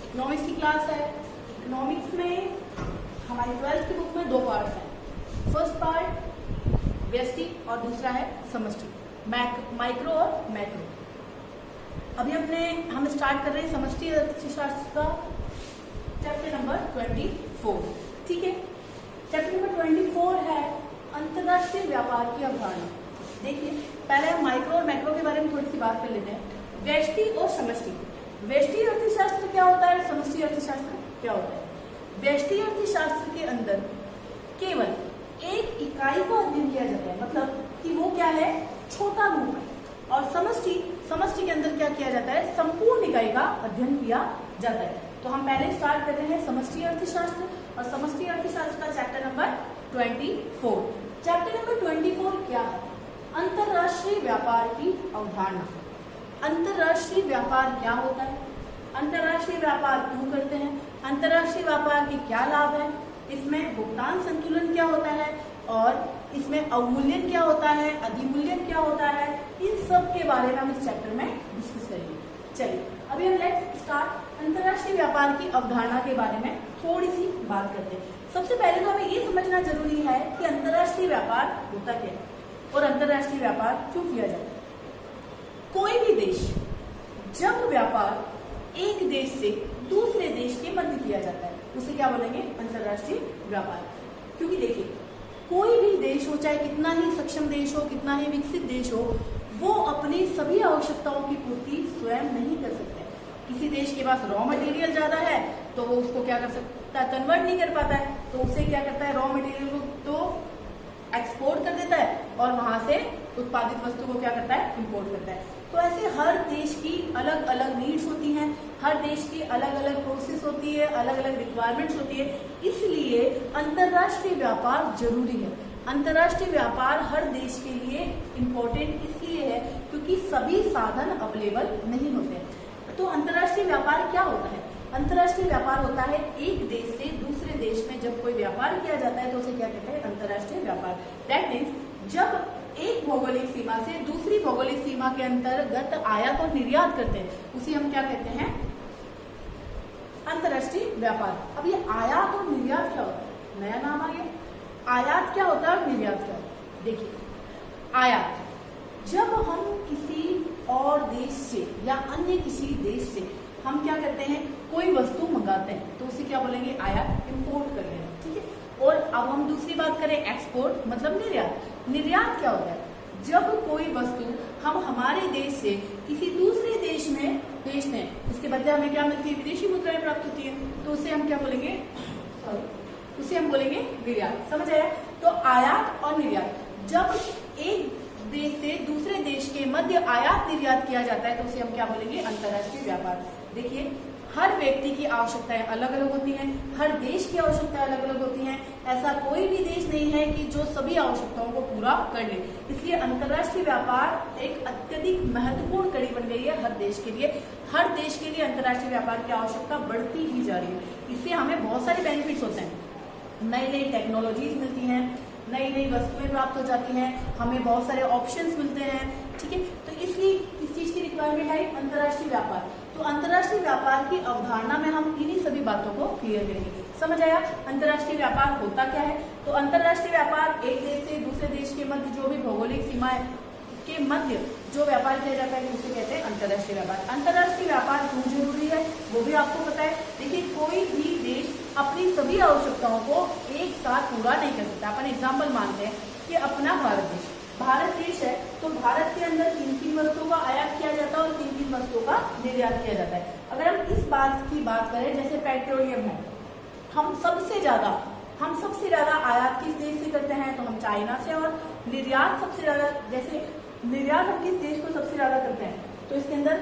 Economics की class है। Economics में हमारी 12th की बुक में 2 पार्ट्स हैं। फर्स्ट पार्ट व्यष्टि और दूसरा है समष्टि, माइक्रो और मैक्रो। अभी हम स्टार्ट कर रहे हैं समष्टि अर्थशास्त्र का चैप्टर नंबर 24। ठीक है, चैप्टर नंबर 24 है अंतरराष्ट्रीय व्यापार की अवधारणा। देखिए, पहले हम माइक्रो और मैक्रो के बारे में थोड़ी सी बात कर लेते हैं। व्यष्टि और समष्टि। व्यष्टि अर्थशास्त्र क्या होता है, समष्टि अर्थशास्त्र क्या होता है? व्यष्टि अर्थशास्त्र के अंदर केवल एक इकाई को अध्ययन किया जाता है, मतलब कि वो क्या है, छोटा रूप है। और समष्टि के अंदर क्या किया जाता है, संपूर्ण इकाई का अध्ययन किया जाता है। तो हम पहले स्टार्ट कर रहे हैं समष्टि अर्थशास्त्र, और समष्टि अर्थशास्त्र का चैप्टर नंबर 24। चैप्टर नंबर 24 क्या है? अंतरराष्ट्रीय व्यापार की अवधारणा। अंतरराष्ट्रीय व्यापार क्या होता है, अंतरराष्ट्रीय व्यापार क्यों करते हैं, अंतरराष्ट्रीय व्यापार के क्या लाभ हैं, इसमें भुगतान संतुलन क्या होता है, और इसमें अवमूल्यन क्या होता है, अधिमूल्यन क्या होता है, इन सब के बारे में हम इस चैप्टर में डिस्कस करेंगे। चलिए, अभी हम लेट्स स्टार्ट अंतरराष्ट्रीय व्यापार की अवधारणा के बारे में थोड़ी सी बात करते हैं। सबसे पहले तो हमें ये समझना जरूरी है कि अंतरराष्ट्रीय व्यापार होता क्या है और अंतरराष्ट्रीय व्यापार क्यों किया जाता है। कोई भी देश, जब व्यापार एक देश से दूसरे देश के मध्य किया जाता है, उसे क्या बोलेंगे, अंतरराष्ट्रीय व्यापार। क्योंकि देखिए, कोई भी देश हो, चाहे कितना ही सक्षम देश हो, कितना ही विकसित देश हो, वो अपनी सभी आवश्यकताओं की पूर्ति स्वयं नहीं कर सकता है। किसी देश के पास रॉ मटेरियल ज्यादा है तो वो उसको क्या कर सकता है, कन्वर्ट नहीं कर पाता है, तो उसे क्या करता है, रॉ मटेरियल को तो एक्सपोर्ट कर देता है और वहां से उत्पादित वस्तु को क्या करता है, इंपोर्ट करता है। तो ऐसे हर देश की अलग अलग नीड्स होती हैं, हर देश की अलग अलग प्रोसेस होती है, अलग अलग रिक्वायरमेंट्स होती है, इसलिए अंतरराष्ट्रीय व्यापार जरूरी है। अंतरराष्ट्रीय व्यापार हर देश के लिए इम्पोर्टेंट इसलिए है क्योंकि सभी साधन अवेलेबल नहीं होते हैं। तो अंतरराष्ट्रीय व्यापार क्या होता है? अंतरराष्ट्रीय व्यापार होता है एक देश से दूसरे देश में जब कोई व्यापार किया जाता है तो उसे क्या कहते हैं, अंतरराष्ट्रीय व्यापार। दैट मीन्स जब एक भौगोलिक सीमा से दूसरी भौगोलिक सीमा के अंतर्गत आयात और निर्यात करते हैं, उसे हम क्या कहते हैं, अंतरराष्ट्रीय व्यापार। अब ये आयात और निर्यात क्या होता है, नया नाम आ गया। आयात क्या होता है और निर्यात क्या होता है? देखिए, आयात, जब हम किसी और देश से या अन्य किसी देश से हम क्या करते हैं, कोई वस्तु मंगाते हैं तो उसे क्या बोलेंगे, आयात, इंपोर्ट कर रहे हैं। ठीक है, और अब हम दूसरी बात करें, एक्सपोर्ट मतलब निर्यात। निर्यात क्या होता है? जब कोई वस्तु हम हमारे देश से किसी दूसरे देश में बेचते हैं, उसके बदले हमें क्या मिलती है, विदेशी मुद्राएं प्राप्त होती है, तो उसे हम क्या बोलेंगे, उसे हम बोलेंगे निर्यात। समझ आया? तो आयात और निर्यात, जब एक देश से दूसरे देश के मध्य आयात निर्यात किया जाता है तो उसे हम क्या बोलेंगे, अंतरराष्ट्रीय व्यापार। देखिए, हर व्यक्ति की आवश्यकताएं अलग अलग होती हैं, हर देश की आवश्यकताएं अलग अलग होती हैं। ऐसा कोई भी देश नहीं है कि जो सभी आवश्यकताओं को पूरा कर ले। इसलिए अंतरराष्ट्रीय व्यापार एक अत्यधिक महत्वपूर्ण कड़ी बन गई है हर देश के लिए। हर देश के लिए अंतरराष्ट्रीय व्यापार की आवश्यकता बढ़ती ही जा रही है। इससे हमें बहुत सारे बेनिफिट्स होते हैं, नई नई टेक्नोलॉजीज मिलती हैं, नई नई वस्तुएं प्राप्त हो जाती हैं, हमें बहुत सारे ऑप्शंस मिलते हैं। ठीक है, तो इसलिए इस चीज की रिक्वायरमेंट है अंतरराष्ट्रीय व्यापार। तो अंतरराष्ट्रीय व्यापार की अवधारणा में हम इन्हीं सभी बातों को क्लियर करेंगे। समझ आया अंतरराष्ट्रीय व्यापार होता क्या है? तो अंतरराष्ट्रीय व्यापार एक देश से दूसरे देश के मध्य जो भी भौगोलिक सीमाएं के मध्य जो व्यापार किया जाता है उसे कहते हैं अंतरराष्ट्रीय व्यापार। अंतरराष्ट्रीय व्यापार क्यों जरूरी है वो भी आपको पता है। देखिए, कोई भी देश अपनी सभी आवश्यकताओं को एक साथ पूरा नहीं कर सकता। अपन एग्जाम्पल मानते हैं कि अपना भारत देश है, तो भारत के अंदर 3 वस्तुओं का आयात किया जाता है और 3 वस्तुओं का निर्यात किया जाता है। अगर हम इस बात की बात करें, जैसे पेट्रोलियम है, हम सबसे ज्यादा आयात किस देश से करते हैं, तो हम चाइना से, और निर्यात सबसे ज्यादा, जैसे निर्यात हम किस देश को सबसे ज्यादा करते हैं, तो इसके अंदर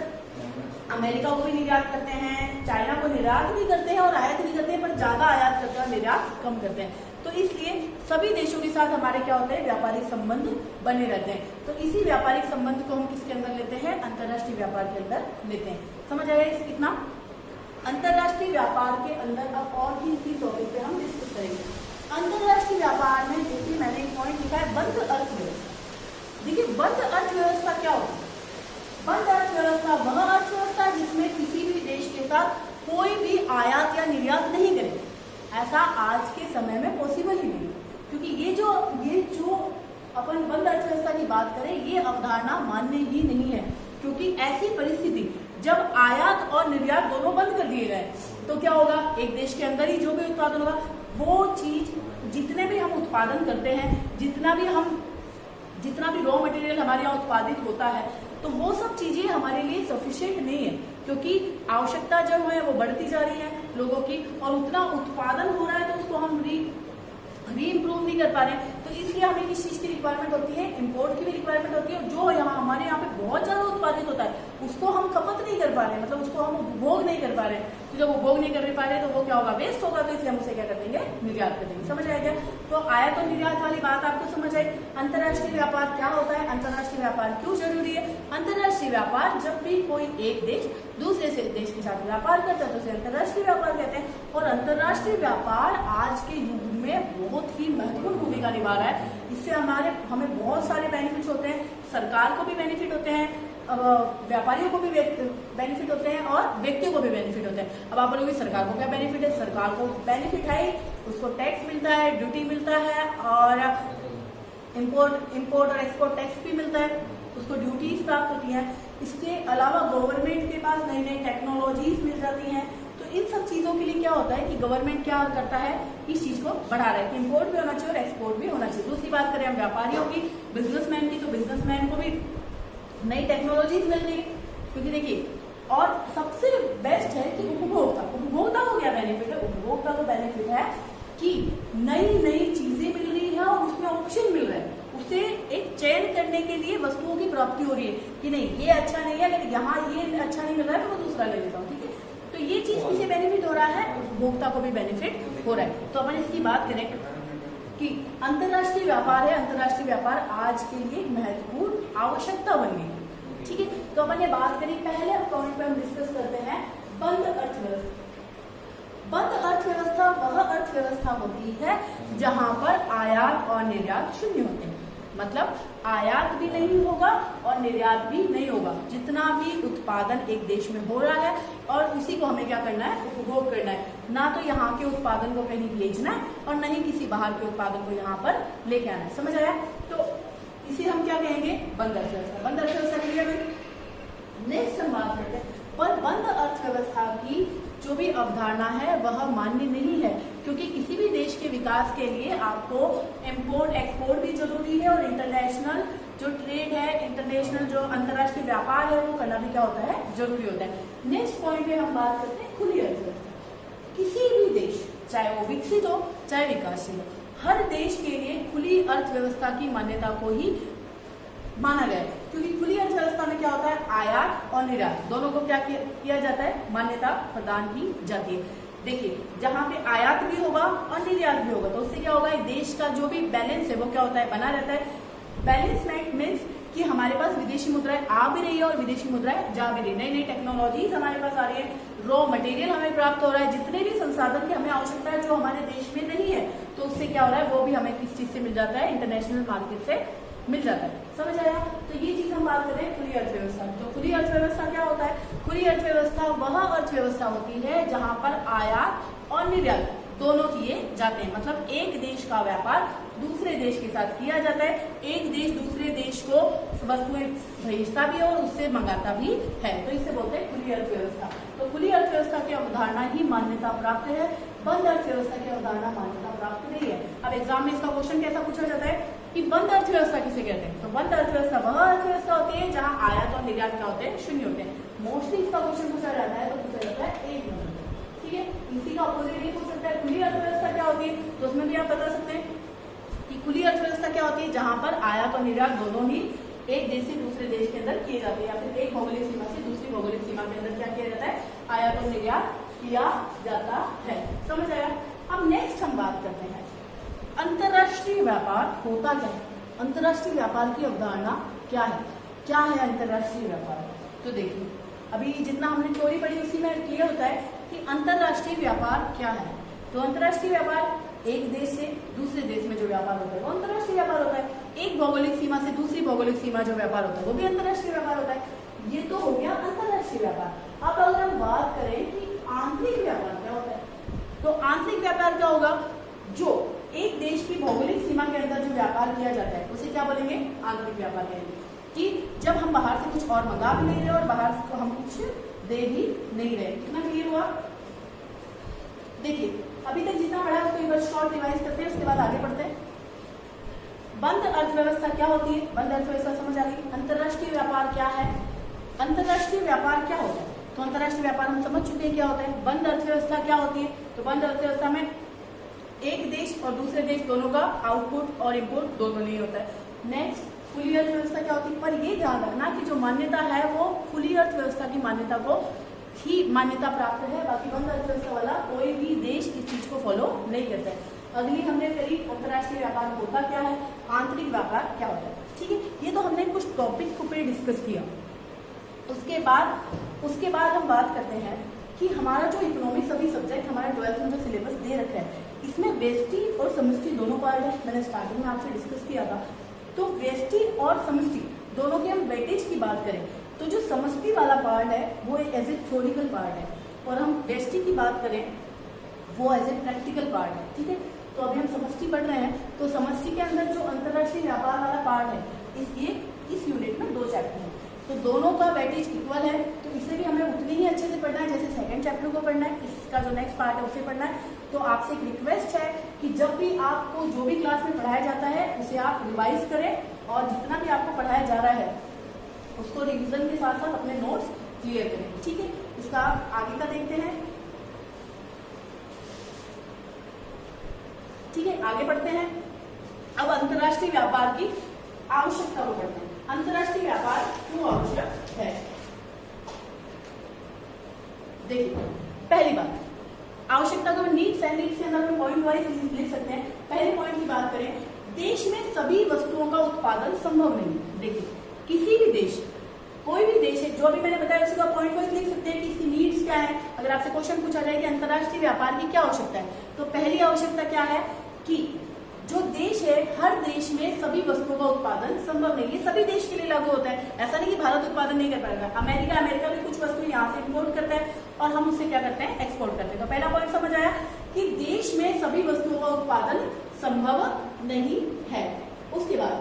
अमेरिका को भी निर्यात करते हैं, चाइना को निर्यात भी करते हैं और आयात भी करते हैं, पर ज्यादा आयात करते हैं, निर्यात कम करते हैं। तो इसलिए सभी देशों के साथ हमारे क्या होते हैं, व्यापारिक संबंध बने रहते हैं। तो इसी व्यापारिक संबंध को हम किसके अंदर लेते हैं, अंतरराष्ट्रीय व्यापार के अंदर लेते हैं। समझ आया इस कितना? अंतरराष्ट्रीय व्यापार के अंदर अब और भी इसी टॉपिक पे हम डिस्कस करेंगे। अंतरराष्ट्रीय व्यापार में देखिए, मैंने एक पॉइंट लिखा है, बंद अर्थव्यवस्था। देखिए, बंद अर्थव्यवस्था क्या होती है? बंद अर्थव्यवस्था वह अर्थव्यवस्था जिसमें किसी भी देश के साथ कोई भी आयात या निर्यात नहीं करें, ऐसा आज के समय में पॉसिबल ही नहीं, क्योंकि ये जो अपन बंद अर्थव्यवस्था की बात करें, ये अवधारणा मान्य ही नहीं है। क्योंकि ऐसी परिस्थिति जब आयात और निर्यात दोनों बंद कर दिए गए तो क्या होगा, एक देश के अंदर ही जो भी उत्पादन होगा, वो चीज जितने भी हम उत्पादन करते हैं, जितना भी रॉ मटेरियल हमारे यहाँ उत्पादित होता है, तो वो सब चीजें हमारे लिए सफिशिएंट नहीं है, क्योंकि आवश्यकता जो है वो बढ़ती जा रही है लोगों की, और उतना उत्पादन हो रहा है तो उसको हम री-इम्प्रूव नहीं कर पा रहे हैं। तो इसलिए हमें किस चीज की रिक्वायरमेंट होती है, इंपोर्ट की भी रिक्वायरमेंट होती है। जो हमारे यहाँ पे बहुत ज्यादा उत्पादित होता है उसको हम खपत नहीं कर पा रहे हैं, मतलब उसको हम उपभोग नहीं कर पा रहे हैं। तो जब उपभोग नहीं कर पा रहे तो वो क्या होगा, वेस्ट होगा। तो इसलिए हम उसे क्या कर देंगे, निर्यात कर देंगे। समझ आया क्या? तो आयात और निर्यात वाली बात आपको समझ आई। अंतर्राष्ट्रीय व्यापार क्या होता है, अंतर्राष्ट्रीय व्यापार क्यों जरूरी है? अंतर्राष्ट्रीय व्यापार, जब भी कोई एक देश दूसरे से देश के साथ व्यापार करता है तो उसे अंतर्राष्ट्रीय व्यापार कहते हैं। और अंतर्राष्ट्रीय व्यापार आज के युग में बहुत ही महत्वपूर्ण भूमिका निभा रहा है। इससे हमें बहुत सारे बेनिफिट्स होते हैं, सरकार को भी बेनिफिट होते हैं, व्यापारियों को भी बेनिफिट होते हैं और व्यक्तियों को भी बेनिफिट होते हैं। अब आप बोलोगे सरकार को क्या बेनिफिट है? सरकार को बेनिफिट है, उसको टैक्स मिलता है, ड्यूटी मिलता है, और इंपोर्ट और एक्सपोर्ट टैक्स भी मिलता है, उसको ड्यूटीज प्राप्त होती हैं। इसके अलावा गवर्नमेंट के पास नई नई टेक्नोलॉजीज मिल जाती हैं। तो इन सब चीजों के लिए क्या होता है कि गवर्नमेंट क्या करता है, इस चीज को बढ़ा रहा है कि इंपोर्ट भी होना चाहिए और एक्सपोर्ट भी होना चाहिए। दूसरी बात करें हम व्यापारियों की, बिजनेसमैन की, तो बिजनेसमैन को भी नई टेक्नोलॉजीज मिल रही है। क्योंकि देखिए, और सबसे बेस्ट है कि उपभोक्ता को क्या बेनिफिट है? उपभोक्ता को बेनिफिट है कि नई नई चीजें मिल रही है और उसमें ऑप्शन मिल रहा है, उसे एक चयन करने के लिए वस्तुओं की प्राप्ति हो रही है कि नहीं ये अच्छा नहीं है, अगर यहाँ ये अच्छा नहीं मिल रहा है तो मैं दूसरा ले लेता हूँ। ठीक है, तो ये चीज किसे बेनिफिट हो रहा है? उपभोक्ता को भी बेनिफिट हो रहा है। तो अपन इसकी बात करें कि अंतर्राष्ट्रीय व्यापार है, अंतर्राष्ट्रीय व्यापार आज के लिए महत्वपूर्ण आवश्यकता बन गई। ठीक है, तो अपन ये बात करें, पहले पॉइंट पे हम डिस्कस करते हैं बंद अर्थव्यवस्था। बंद अर्थव्यवस्था वह अर्थव्यवस्था होती है जहां पर आयात और निर्यात शून्य होते हैं, मतलब आयात भी नहीं होगा और निर्यात भी नहीं होगा। जितना भी उत्पादन एक देश में हो रहा है और उसी को हमें क्या करना है, उपभोग करना है। ना तो यहाँ के उत्पादन को कहीं भेजना है और न ही किसी बाहर के उत्पादन को यहाँ पर लेके आना है। समझ आया? तो इसे हम क्या कहेंगे, बंद अर्थव्यवस्था। बंद अर्थव्यवस्था क्लियर हुई। नेक्स्ट हम बात करते हैं, पर बंद अर्थव्यवस्था की जो भी अवधारणा है वह मान्य नहीं है, क्योंकि किसी भी देश के विकास के लिए आपको इंपोर्ट एक्सपोर्ट भी जरूरी है और इंटरनेशनल जो ट्रेड है, इंटरनेशनल जो अंतर्राष्ट्रीय व्यापार है वो करना भी क्या होता है, जरूरी होता है। नेक्स्ट पॉइंट पे हम बात करते हैं खुली अर्थव्यवस्था। किसी भी देश, चाहे वो विकसित हो चाहे विकासशील हो, हर देश के लिए खुली अर्थव्यवस्था की मान्यता को ही माना गया है। क्योंकि खुली अर्थव्यवस्था में क्या होता है, आयात और निर्यात दोनों को क्या किया जाता है, मान्यता प्रदान की जाती है। देखिए, जहां पे आयात भी होगा और निर्यात भी होगा तो उससे क्या होगा, देश का जो भी बैलेंस है वो क्या होता है, बना रहता है। बैलेंस मीन्स कि हमारे पास विदेशी मुद्राएं आ भी रही है और विदेशी मुद्राएं जा भी रही है। नई नई टेक्नोलॉजीज हमारे पास आ रही है, रॉ मटेरियल हमें प्राप्त हो रहा है, जितने भी संसाधन की हमें आवश्यकता है जो हमारे देश में नहीं है, तो उससे क्या हो रहा है, वो भी हमें किस चीज से मिल जाता है, इंटरनेशनल मार्केट से मिल जाता है। समझ आया? तो ये चीज हम बात करें खुली अर्थव्यवस्था। तो खुली अर्थव्यवस्था क्या होता है? खुली अर्थव्यवस्था वह अर्थव्यवस्था होती है जहां पर आयात और निर्यात दोनों किए जाते हैं, मतलब एक देश का व्यापार दूसरे देश के साथ किया जाता है, एक देश दूसरे देश को वस्तुएं भेजता भी है और उससे मंगाता भी है, तो इसे बोलते हैं खुली अर्थव्यवस्था। तो खुली अर्थव्यवस्था की अवधारणा ही मान्यता प्राप्त है, बंद अर्थव्यवस्था की अवधारणा मान्यता प्राप्त नहीं है। अब एग्जाम में इसका क्वेश्चन कैसा पूछा जाता है कि बंद अर्थव्यवस्था किसे कहते हैं? तो बंद अर्थव्यवस्था वह अर्थव्यवस्था होती है जहां आयात और निर्यात क्या होते हैं, शून्य होते हैं। मोस्टली इसका क्वेश्चन पूछा जाता है तो पूछा जाता है एक नंबर। ठीक है, इसी का अपोजिट ये पूछ सकता है खुली अर्थव्यवस्था क्या होती है, तो उसमें भी आप बता सकते हैं कि खुली अर्थव्यवस्था क्या होती है जहां पर आयात और निर्यात दोनों ही एक देश से दूसरे देश के अंदर किए जाते हैं, या फिर एक भौगोलिक सीमा से दूसरी भौगोलिक सीमा के अंदर क्या किया जाता है, आयात और निर्यात किया जाता है। समझ आया? अब नेक्स्ट हम बात करते हैं अंतर्राष्ट्रीय व्यापार होता क्या है, अंतर्राष्ट्रीय व्यापार की अवधारणा क्या है, क्या है अंतर्राष्ट्रीय व्यापार। तो देखिए, अभी जितना हमने थ्योरी पढ़ी उसी में क्लियर होता है कि अंतर्राष्ट्रीय व्यापार क्या है। तो अंतर्राष्ट्रीय व्यापार एक देश से दूसरे देश में जो व्यापार होता है वो अंतर्राष्ट्रीय व्यापार होता है। एक भौगोलिक सीमा से दूसरी भौगोलिक सीमा जो व्यापार होता है वो भी अंतर्राष्ट्रीय व्यापार होता है। ये तो हो गया अंतर्राष्ट्रीय व्यापार। अब अगर हम बात करें कि आंतरिक व्यापार व्यापार किया जाता है उसे क्या बोलेंगे, आंतरिक व्यापार कहेंगे। कि जब हम बाहर से कुछ और मंगा भी नहीं रहे और बाहर को हम कुछ दे भी नहीं रहे। कितना क्लियर हुआ? देखिए अभी तक जितना पढ़ा उसको एक बार शॉर्ट रिवाइज करते हैं, उसके बाद आगे बढ़ते हैं। बंद अर्थव्यवस्था क्या होती है? बंद अर्थव्यवस्था समझ आ गई। अंतरराष्ट्रीय व्यापार क्या है? अंतरराष्ट्रीय व्यापार क्या होता है? तो अंतरराष्ट्रीय व्यापार हम समझ चुके हैं क्या होता है। बंद अर्थव्यवस्था क्या होती है? तो बंद अर्थव्यवस्था में एक देश और दूसरे देश दोनों का आउटपुट और इनपुट दोनों नहीं होता है। नेक्स्ट खुली अर्थव्यवस्था क्या होती है? पर ये ध्यान रखना कि जो मान्यता है वो खुली अर्थव्यवस्था की मान्यता को ही मान्यता प्राप्त है, बाकी बंद अर्थव्यवस्था वाला कोई भी देश इस चीज को फॉलो नहीं करता है। अगली हमने करी अंतरराष्ट्रीय व्यापार होता क्या है, आंतरिक व्यापार क्या होता है। ठीक है, ये तो हमने कुछ टॉपिक पे डिस्कस किया। उसके बाद हम बात करते हैं कि हमारा जो इकोनॉमिक्स अभी सब्जेक्ट हमारा 12th में जो सिलेबस दे रखा है इसमें व्यष्टि और समष्टि दोनों पार्ट है। मैंने स्टार्टिंग में आपसे डिस्कस किया था। तो व्यष्टि और समष्टि दोनों के हम वेटेज की बात करें तो जो समष्टि वाला पार्ट है वो एज ए थ्योरिकल पार्ट है और हम व्यष्टि की बात करें वो एज ए प्रैक्टिकल पार्ट है। ठीक है, तो अभी हम समष्टि पढ़ रहे हैं तो समष्टि के अंदर जो अंतरराष्ट्रीय व्यापार वाला पार्ट है इस यूनिट में 2 चैप्टर है, तो दोनों का वेटेज इक्वल है। तो इसे भी हमें उतने ही अच्छे से पढ़ना है जैसे सेकंड चैप्टर को पढ़ना है। इसका जो नेक्स्ट पार्ट है उसे पढ़ना है। तो आपसे एक रिक्वेस्ट है कि जब भी आपको जो भी क्लास में पढ़ाया जाता है उसे आप रिवाइज करें और जितना भी आपको पढ़ाया जा रहा है उसको रिवीजन के साथ साथ अपने नोट्स क्लियर करें। ठीक है, इसका आगे का देखते हैं। ठीक है, आगे बढ़ते हैं। अब अंतरराष्ट्रीय व्यापार की आवश्यकता को पढ़ते हैं। अंतरराष्ट्रीय व्यापार क्यों आवश्यक है? देखिए पहली बात आवश्यकता को नीड्स एंड नीड्स के अंदर हम पॉइंट वाइज लिख सकते हैं। पहले पॉइंट की बात करें, देश में सभी वस्तुओं का उत्पादन संभव नहीं है। देखिए किसी भी देश, कोई भी देश है जो भी मैंने बताया उसका पॉइंट वाइज लिख सकते हैं कि इसकी नीड्स क्या है। अगर आपसे क्वेश्चन पूछा जाए कि अंतरराष्ट्रीय व्यापार की क्या आवश्यकता है तो पहली आवश्यकता क्या है कि जो देश है हर देश में सभी वस्तुओं का उत्पादन संभव नहीं है। सभी देश के लिए लागू होता है, ऐसा नहीं कि भारत उत्पादन नहीं कर पाएगा। अमेरिका भी कुछ वस्तु यहाँ से इंपोर्ट करता है और हम उससे क्या करते हैं, एक्सपोर्ट करते हैं। तो पहला पॉइंट समझ आया कि देश में सभी वस्तुओं का उत्पादन संभव नहीं है। उसके बाद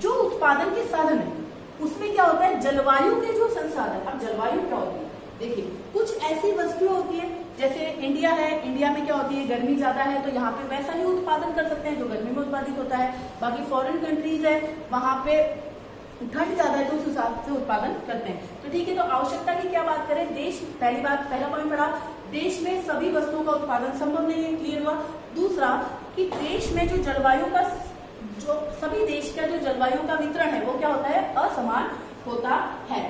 जो उत्पादन के साधन है उसमें क्या होता है, जलवायु के जो संसाधन। अब जलवायु क्या होती है? देखिए कुछ ऐसी वस्तुएं होती है जैसे इंडिया है, इंडिया में क्या होती है, गर्मी ज्यादा है तो यहाँ पे वैसा ही उत्पादन कर सकते हैं जो गर्मी में उत्पादित होता है। बाकी फॉरेन कंट्रीज है वहां पे ठंड ज्यादा है तो उस हिसाब से उत्पादन करते हैं। तो ठीक है, तो आवश्यकता की क्या बात करें, देश पहला पॉइंट पढ़ा, देश में सभी वस्तुओं का उत्पादन संभव नहीं है, क्लियर हुआ। दूसरा कि देश में जो जलवायु का सभी देश का जो जलवायु का वितरण है वो क्या होता है, असमान होता है।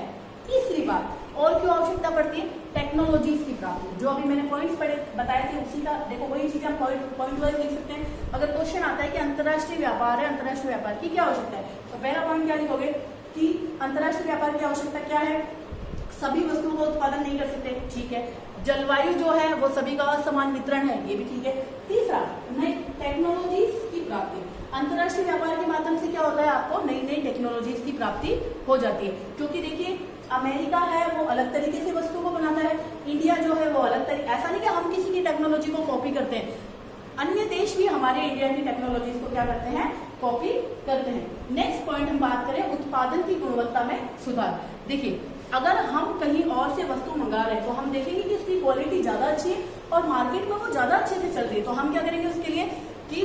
तीसरी बात और क्यों आवश्यकता पड़ती है, टेक्नोलॉजीज की प्राप्ति। जो अभी मैंने पॉइंट्स बताए थे उसी का देखो वही चीज हम पॉइंट वाइज लिख सकते हैं। अगर क्वेश्चन आता है कि अंतरराष्ट्रीय व्यापार है, अंतरराष्ट्रीय व्यापार की क्या आवश्यकता है, तो पहला पॉइंट क्या लिखोगे कि अंतरराष्ट्रीय व्यापार की आवश्यकता क्या है, सभी वस्तुओं का उत्पादन नहीं कर सकते, ठीक है। जलवायु जो है वो सभी का असमान वितरण है, ये भी ठीक है। तीसरा नई टेक्नोलॉजीज की प्राप्ति। अंतरराष्ट्रीय व्यापार के माध्यम से क्या होता है, आपको नई नई टेक्नोलॉजीज की प्राप्ति हो जाती है। क्योंकि देखिए अमेरिका है वो अलग तरीके से वस्तुओं को बनाता है, इंडिया जो है वो अलग तरीके, ऐसा नहीं कि हम किसी की टेक्नोलॉजी को कॉपी करते हैं, अन्य देश भी हमारे इंडिया की टेक्नोलॉजीज को क्या करते हैं, कॉपी करते हैं। नेक्स्ट पॉइंट हम बात करें उत्पादन की गुणवत्ता में सुधार। देखिए अगर हम कहीं और से वस्तु मंगा रहे हैं तो हम देखेंगे कि उसकी क्वालिटी ज्यादा अच्छी है और मार्केट में वो ज्यादा अच्छे से चल रही है, तो हम क्या करेंगे उसके लिए कि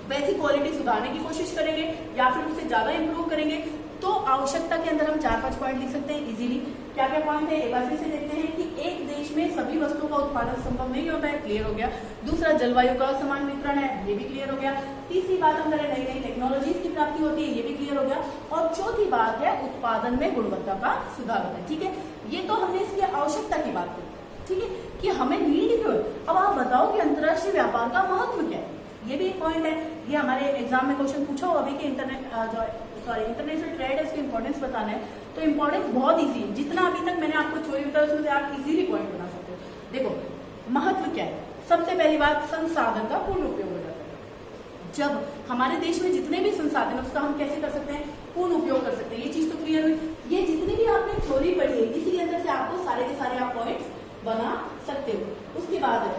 वैसी क्वालिटी सुधारने की कोशिश करेंगे या फिर उससे ज्यादा इंप्रूव करेंगे। तो आवश्यकता के अंदर हम 4-5 पॉइंट लिख सकते हैं इजीली। क्या क्या पॉइंट है, एक बार फिर से देखते हैं कि एक देश में सभी वस्तुओं का उत्पादन संभव नहीं होता है, क्लियर हो गया। दूसरा जलवायु का समान वितरण है, ये भी क्लियर हो गया। तीसरी बात हम करें नई नई टेक्नोलॉजीज की प्राप्ति होती है, ये भी क्लियर हो गया। और चौथी बात है उत्पादन में गुणवत्ता का सुधार होता है, ठीक है। ये तो हमने इसकी आवश्यकता की बात की, ठीक है, कि हमें नीड क्यों है। अब आप बताओ कि अंतरराष्ट्रीय व्यापार का महत्व क्या है, ये भी एक पॉइंट है। ये हमारे एग्जाम में क्वेश्चन पूछा हो अभी कि इंटरनेशनल ट्रेड है, इसकी इंपॉर्टेंस बताना है, तो इंपॉर्टेंस बहुत इजी है। जितना अभी तक मैंने आपको थ्योरी बताया उसमें से आप इजीली पॉइंट बना सकते हो। देखो महत्व क्या है, सबसे पहली बात संसाधन का पूर्ण उपयोग हो जाता है। जब हमारे देश में जितने भी संसाधन है उसका हम कैसे कर सकते हैं, पूर्ण उपयोग कर सकते हैं, ये चीज तो क्लियर हुई। ये जितनी भी आपने थ्योरी पढ़ी है इसी के अंदर से आपको सारे के सारे आप पॉइंट्स बना सकते हो। उसके बाद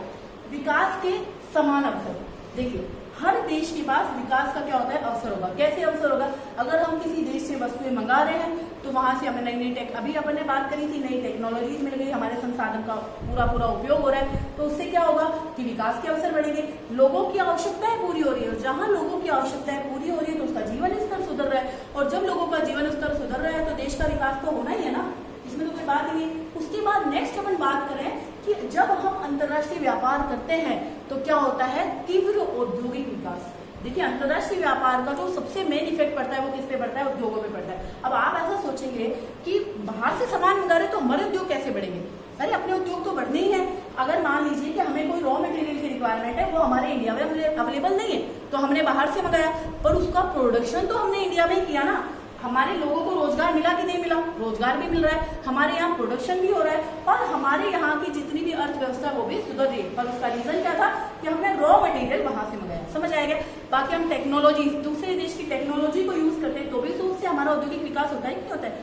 विकास के समान अवसर। देखिए हर देश के पास विकास का क्या होता है, अवसर होगा। कैसे अवसर होगा? अगर हम किसी देश से वस्तुएं मंगा रहे हैं तो वहां से हमें नई नई अभी अपन ने बात करी थी, नई टेक्नोलॉजीज मिल गई, हमारे संसाधन का पूरा उपयोग हो रहा है, तो उससे क्या होगा कि विकास के अवसर बढ़ेंगे। लोगों की आवश्यकताएं पूरी हो रही है, और जहां लोगों की आवश्यकताएं पूरी हो रही है तो उसका जीवन स्तर सुधर रहा है, और जब लोगों का जीवन स्तर सुधर रहा है तो देश का विकास तो होना ही है ना, इसमें तो कोई बात ही नहीं। उसके बाद नेक्स्ट अपन बात करें कि जब हम अंतर्राष्ट्रीय व्यापार करते हैं तो क्या होता है, तीव्र औद्योगिक विकास। देखिए अंतर्राष्ट्रीय व्यापार का जो सबसे मेन इफेक्ट पड़ता है वो किस पे पड़ता है, उद्योगों पे पड़ता है। अब आप ऐसा सोचेंगे कि बाहर से सामान मंगा रहे तो हमारे उद्योग कैसे बढ़ेंगे? अरे अपने उद्योग तो बढ़ने ही है। अगर मान लीजिए कि हमें कोई रॉ मटेरियल की रिक्वायरमेंट है, वो हमारे इंडिया में अवेलेबल नहीं है, तो हमने बाहर से मंगाया, पर उसका प्रोडक्शन तो हमने इंडिया में ही किया ना। हमारे लोगों को रोजगार मिला कि नहीं मिला? रोजगार भी मिल रहा है, हमारे यहाँ प्रोडक्शन भी हो रहा है, और हमारे यहाँ की जितनी भी अर्थव्यवस्था वो भी सुधर रही है। पर उसका रीजन क्या था कि हमने रॉ मटेरियल वहां से मंगाया। समझ आएगा? बाकी हम टेक्नोलॉजी, दूसरे देश की टेक्नोलॉजी को यूज करते हैं तो भी तो उससे हमारा औद्योगिक विकास होता है कि नहीं होता है।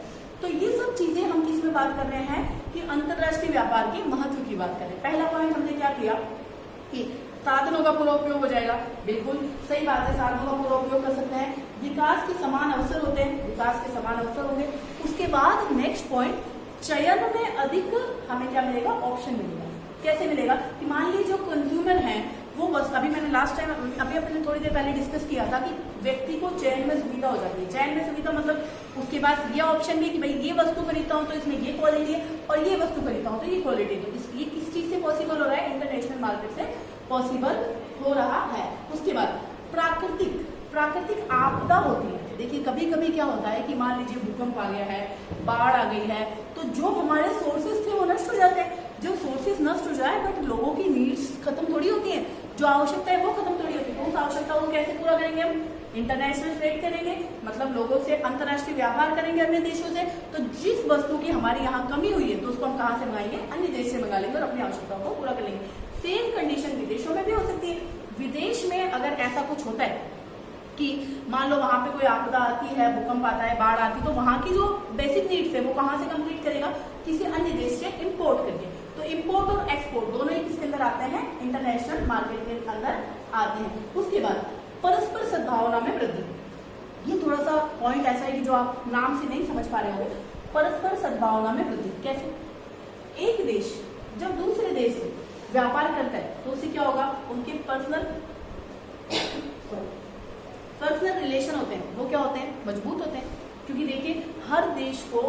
तो ये सब चीजें हम किस में बात कर रहे हैं कि अंतर्राष्ट्रीय व्यापार के महत्व की बात कर रहे हैं। पहला पॉइंट हमने क्या किया कि साधनों का पूरा उपयोग हो जाएगा। बिल्कुल सही बात है, साधनों का पूरा उपयोग कर सकते हैं। विकास के समान अवसर होते हैं, विकास के समान अवसर होंगे। उसके बाद नेक्स्ट पॉइंट, चयन में अधिक हमें क्या मिलेगा, ऑप्शन मिलेगा। कैसे मिलेगा कि मान लीजिए जो कंज्यूमर हैं वो बस, अभी मैंने लास्ट टाइम अभी अपने थोड़ी देर पहले डिस्कस किया था कि व्यक्ति को चयन में सुविधा हो जाती है। चयन में सुविधा मतलब उसके पास ये ऑप्शन भी कि भाई ये वस्तु खरीदता हूँ तो इसमें ये क्वालिटी है, और ये वस्तु खरीदता हूँ तो ये क्वालिटी है। तो ये किस चीज से पॉसिबल हो रहा है, इंटरनेशनल मार्केट से पॉसिबल हो रहा है। उसके बाद प्राकृतिक आपदा होती है। देखिए कभी कभी क्या होता है कि मान लीजिए भूकंप आ गया है, बाढ़ आ गई है, तो जो हमारे सोर्सेज थे वो नष्ट हो जाते हैं। जो सोर्सेज नष्ट हो जाए, बट लोगों की नीड्स खत्म थोड़ी होती है, जो आवश्यकता है वो खत्म थोड़ी होती है। तो उस आवश्यकता को कैसे पूरा करेंगे हम? इंटरनेशनल ट्रेड करेंगे, मतलब लोगों से अंतर्राष्ट्रीय व्यापार करेंगे अन्य देशों से। तो जिस वस्तु की हमारे यहाँ कमी हुई है तो उसको हम कहाँ से मंगाएंगे? अन्य देश से मंगा लेंगे और अपनी आवश्यकताओं को पूरा कर लेंगे। सेम कंडीशन विदेशों में भी हो सकती है। विदेश में अगर ऐसा कुछ होता है कि मान लो वहां पे कोई आपदा आती है, भूकंप आता है, बाढ़ आती है, तो वहां की जो बेसिक नीड्स है वो कहाँ से कंप्लीट करेगा? किसी अन्य देश से इंपोर्ट करके। तो इंपोर्ट और एक्सपोर्ट दोनों ही किसके अंदर आते हैं? इंटरनेशनल मार्केट के अंदर आते हैं। उसके बाद परस्पर सद्भावना में वृद्धि। ये थोड़ा सा पॉइंट ऐसा है कि जो आप नाम से नहीं समझ पा रहे हो। परस्पर सद्भावना में वृद्धि कैसे? एक देश जब दूसरे देश से व्यापार करता है तो उससे क्या होगा? उनके पर्सनल रिलेशन होते हैं वो क्या होते हैं? मजबूत होते हैं। क्योंकि देखिए हर देश को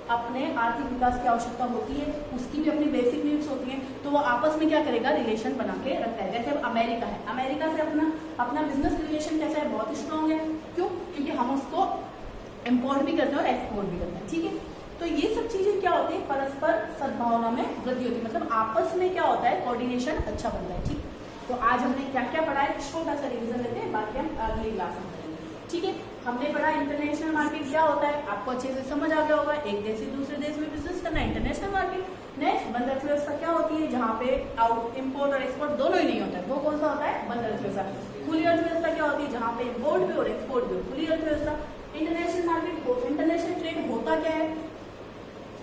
अपने आर्थिक विकास की आवश्यकता होती है, उसकी भी अपनी बेसिक नीड्स होती हैं, तो वो आपस में क्या करेगा? रिलेशन बना के रखता है। जैसे अब अमेरिका है, अमेरिका से अपना बिजनेस रिलेशन कैसा है? बहुत स्ट्रॉन्ग है। क्यों? क्योंकि हम उसको इम्पोर्ट भी करते हैं और एक्सपोर्ट भी करते हैं। ठीक है, तो ये सब चीजें क्या होती है? परस्पर सद्भावना में वृद्धि होती है, मतलब आपस में क्या होता है? कोऑर्डिनेशन अच्छा बनता है। ठीक, तो आज हमने क्या क्या पढ़ा है, छोटा सा रिवीजन लेते हैं, बाकी हम अगली क्लास में करेंगे। ठीक है, हमने पढ़ा इंटरनेशनल मार्केट क्या होता है, आपको अच्छे से समझ आ गया होगा। एक देश से दूसरे देश में बिजनेस करना, इंटरनेशनल मार्केट। नेक्स्ट बंद अर्थव्यवस्था क्या होती है? जहाँ पे आउट इम्पोर्ट और एक्सपोर्ट दोनों ही नहीं होता है, वो कौन सा होता है? बंद अर्थव्यवस्था। खुली अर्थव्यवस्था क्या होती है? जहाँ पे इम्पोर्ट भी और एक्सपोर्ट भी हो, खुली अर्थव्यवस्था। इंटरनेशनल मार्केट, इंटरनेशनल ट्रेड होता क्या है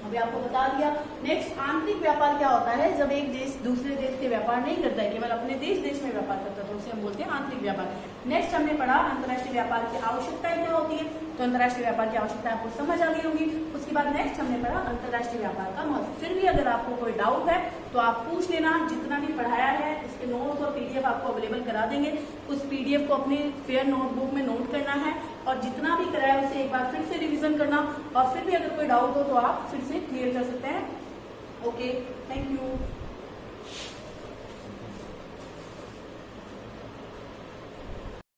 अभी आपको बता दिया। नेक्स्ट आंतरिक व्यापार क्या होता है? जब एक देश दूसरे देश से व्यापार नहीं करता है, केवल अपने देश में व्यापार करता है, तो उसे हम बोलते हैं आंतरिक व्यापार। नेक्स्ट हमने पढ़ा अंतर्राष्ट्रीय व्यापार की आवश्यकताएं क्या होती है, तो अंतर्राष्ट्रीय व्यापार की आवश्यकता आपको समझ आ गई होगी। उसके बाद नेक्स्ट हमने पढ़ा अंतर्राष्ट्रीय व्यापार का महत्व। फिर भी अगर आपको कोई डाउट है तो आप पूछ लेना, जितना भी पढ़ाया है इसके नोट्स और पीडीएफ आपको अवेलेबल करा देंगे। उस पीडीएफ को अपनी फेयर नोटबुक में नोट करना है, और जितना भी कराया उसे एक बार फिर से रिवीजन करना, और फिर भी अगर कोई डाउट हो तो आप फिर से क्लियर कर सकते हैं। Okay, thank you.